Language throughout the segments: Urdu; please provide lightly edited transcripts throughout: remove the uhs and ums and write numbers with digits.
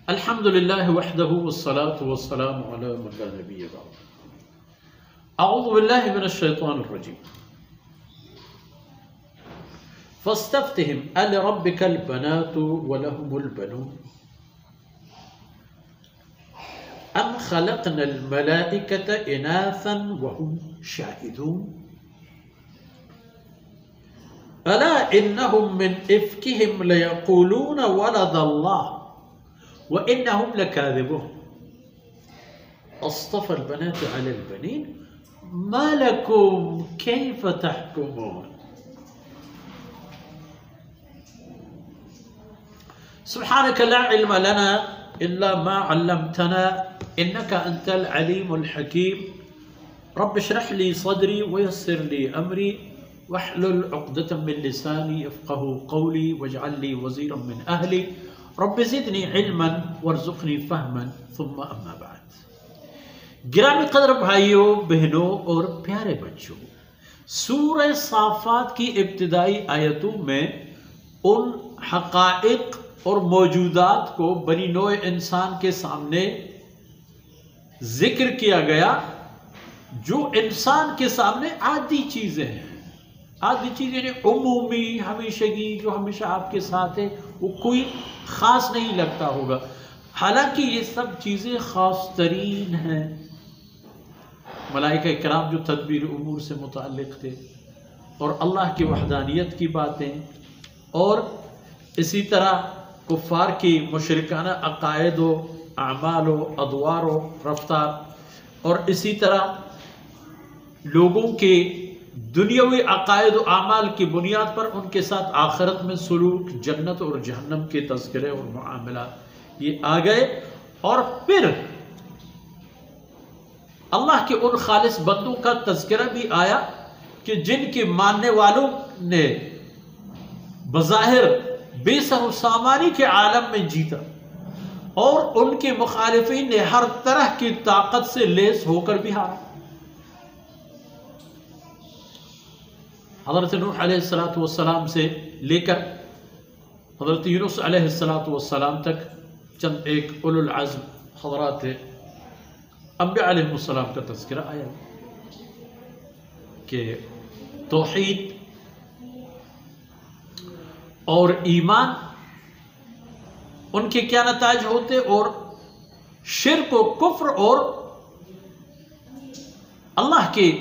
الحمد لله وحده والصلاة والسلام على من لا نبي بعده. أعوذ بالله من الشيطان الرجيم. فاستفتهم ألربك البنات ولهم البنون أم خلقنا الملائكة إناثا وهم شاهدون ألا إنهم من إفكهم ليقولون ولد الله وإنهم لكاذبون أصطفى البنات على البنين ما لكم كيف تحكمون. سبحانك لا علم لنا إلا ما علمتنا إنك أنت العليم الحكيم. رب اشرح لي صدري ويسر لي أمري واحلل عقدة من لساني يفقه قولي واجعل لي وزيرا من أهلي رب زدني علما وارزقني فهما ثم أما بعد. گرامی قدر بھائیوں بہنوں اور پیارے بچوں، سورہ صافات کی ابتدائی آیتوں میں ان حقائق اور موجودات کو بنی نوع انسان کے سامنے ذکر کیا گیا جو انسان کے سامنے عادی چیزیں ہیں. عادی چیزیں یعنی عمومی، ہمیشگی، جو ہمیشہ آپ کے ساتھ ہے، وہ کوئی خاص نہیں لگتا ہوگا، حالانکہ یہ سب چیزیں خاص ترین ہیں. ملائکہ کرام جو تدبیر امور سے متعلق تھے، اور اللہ کی وحدانیت کی باتیں، اور اسی طرح کفار کی مشرکانہ عقائد و اعمال و ادوار و رفتار، اور اسی طرح لوگوں کے دنیاوی عقائد و اعمال کی بنیاد پر ان کے ساتھ آخرت میں سلوک، جنت اور جہنم کے تذکرے اور معاملات یہ آ گئے. اور پھر اللہ کے ان خالص بندوں کا تذکرہ بھی آیا کہ جن کے ماننے والوں نے بظاہر بے سر و سامانی کے عالم میں جیتا، اور ان کے مخالفین نے ہر طرح کی طاقت سے لیس ہو کر بھی ہارا. حضرت نوح علیہ السلام سے لے کر حضرت یونس علیہ السلام تک چند ایک اولو العزم حضرات انبیاء علیہ السلام کا تذکرہ آیا کہ توحید اور ایمان ان کے کیا نتائج ہوتے، اور شرک و کفر اور اللہ کے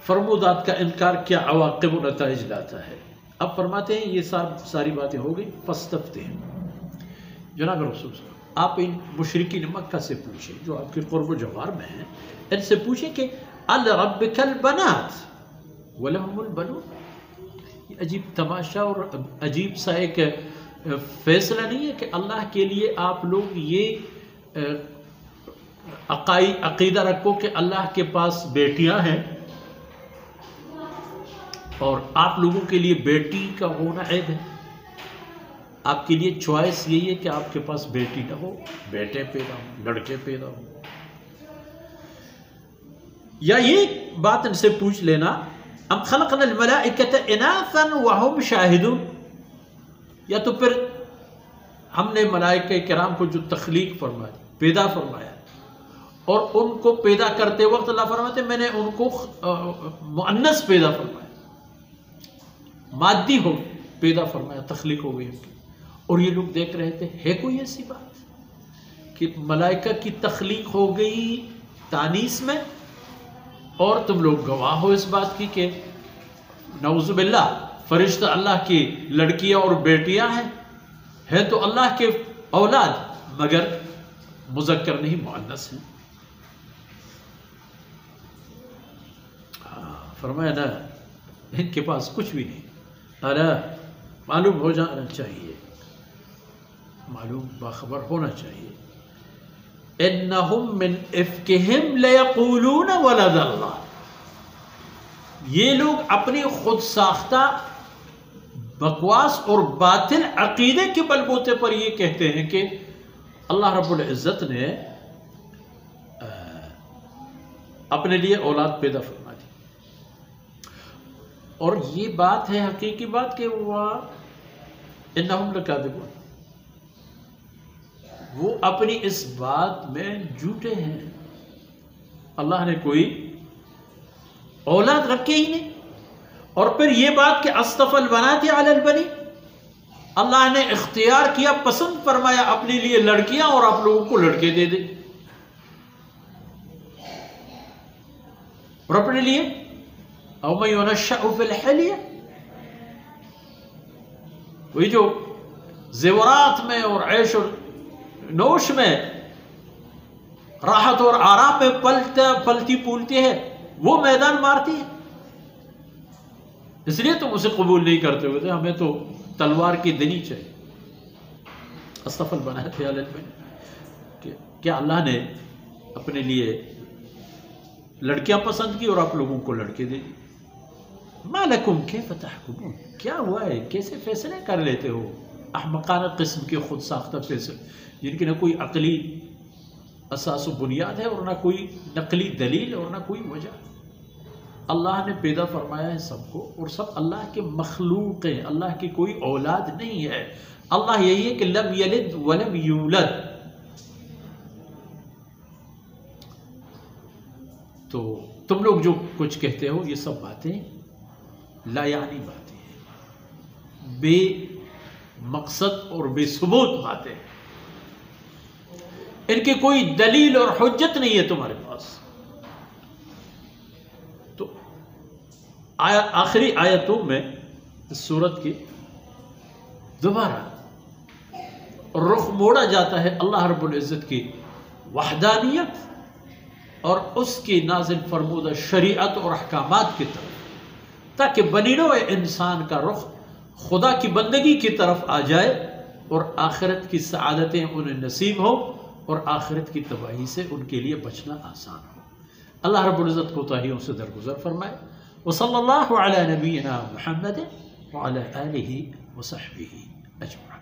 فرمودات کا انکار کیا عواقب و نتائج لاتا ہے. اب فرماتے ہیں یہ ساری باتیں ہو گئی. فاستفتہم، جناب رسول صلی اللہ علیہ وسلم آپ ان مشرکین مکہ سے پوچھیں جو آپ کے قرب و جوار میں ہیں، ان سے پوچھیں کہ الربک البنات ولہم البنون. یہ عجیب تماشا اور عجیب سا ایک فیصلہ نہیں ہے کہ اللہ کے لیے آپ لوگ یہ عقیدہ رکھو کہ اللہ کے پاس بیٹیاں ہیں، اور آپ لوگوں کے لیے بیٹی کا ہونا عیب ہے. آپ کے لیے چوائس یہی ہے کہ آپ کے پاس بیٹی نہ ہو، بیٹے پیدا ہو، لڑکے پیدا ہو. یا یہ بات ان سے پوچھ لینا ام خلقنا الملائکۃ اناثا وهم شاہدون، یا تو پھر ہم نے ملائکہ کرام کو جو تخلیق فرمایا، پیدا فرمایا، اور ان کو پیدا کرتے وقت اللہ فرماتے میں نے ان کو مؤنث پیدا فرمایا، مادی ہو پیدا فرمایا، تخلیق ہو گئی ان کی. اور یہ لوگ دیکھ رہے تھے ہے کوئی ایسی بات کہ ملائکہ کی تخلیق ہو گئی تانیث میں، اور تم لوگ گواہ ہو اس بات کی کہ نعوذ باللہ فرشتہ اللہ کی لڑکیاں اور بیٹیاں ہیں، ہے تو اللہ کے اولاد مگر مذکر نہیں مؤنث ہیں. فرمایا نا، ان کے پاس کچھ بھی نہیں. ارے معلوم ہو جانا چاہیے، معلوم باخبر ہونا چاہیے. انہم من افکہم لیقولون ولد اللہ، یہ لوگ اپنی خود ساختہ بکواس اور باطل عقیدے کے بلبوتے پر یہ کہتے ہیں کہ اللہ رب العزت نے اپنے لیے اولاد پیدا فرما دی. اور یہ بات ہے حقیقی بات کہ وہ انہم لکاذبون، وہ اپنی اس بات میں جھوٹے ہیں. اللہ نے کوئی اولاد رکھے ہی نہیں. اور پھر یہ بات کہ اصطفى البنات علی البنین، اللہ نے اختیار کیا، پسند فرمایا اپنے لیے لڑکیاں اور آپ لوگوں کو لڑکے دے دے. اور اپنے لیے او من ينشأ فی الحلیہ، وہی جو زیورات میں اور عیش و نوش میں راحت اور آرام میں پلتی پولتی ہے، وہ میدان مارتی ہے. اس لیے تم اسے قبول نہیں کرتے ہوتے، ہمیں تو تلوار کی دنی چاہیے. اصطفى البنات علی البنین، کیا اللہ نے اپنے لیے لڑکیاں پسند کی اور آپ لوگوں کو لڑکے دے دی؟ ما لکم کیف تحکمون، کیا ہوا ہے، کیسے فیصلے کر لیتے ہو احمقانہ قسم کے خود ساختہ فیصلے جن کی نہ کوئی عقلی اساس و بنیاد ہے اور نہ کوئی نقلی دلیل اور نہ کوئی وجہ. اللہ نے پیدا فرمایا ہے سب کو اور سب اللہ کے مخلوق ہیں، اللہ کی کوئی اولاد نہیں ہے. اللہ یہی ہے کہ لم یلد ولم یولد. تو تم لوگ جو کچھ کہتے ہو یہ سب باتیں لا یعنی باتیں ہیں، بے مقصد اور بے ثبوت باتیں، ان کی کوئی دلیل اور حجت نہیں ہے تمہارے پاس. تو آخری آیتوں میں اس سورت کی دوبارہ رخ موڑا جاتا ہے اللہ رب العزت کی وحدانیت اور اس کی نازل فرمودہ شریعت اور احکامات کی طرف، تاکہ بنی نوع انسان کا رخ خدا کی بندگی کی طرف آ جائے اور آخرت کی سعادتیں انہیں نصیب ہو اور آخرت کی تباہی سے ان کے لیے بچنا آسان ہو. اللہ رب العزت کوتاہیوں سے درگزر فرمائے. وصلی اللہ علی نبینا محمد وعلی آلہ وصحبہ اجمعین.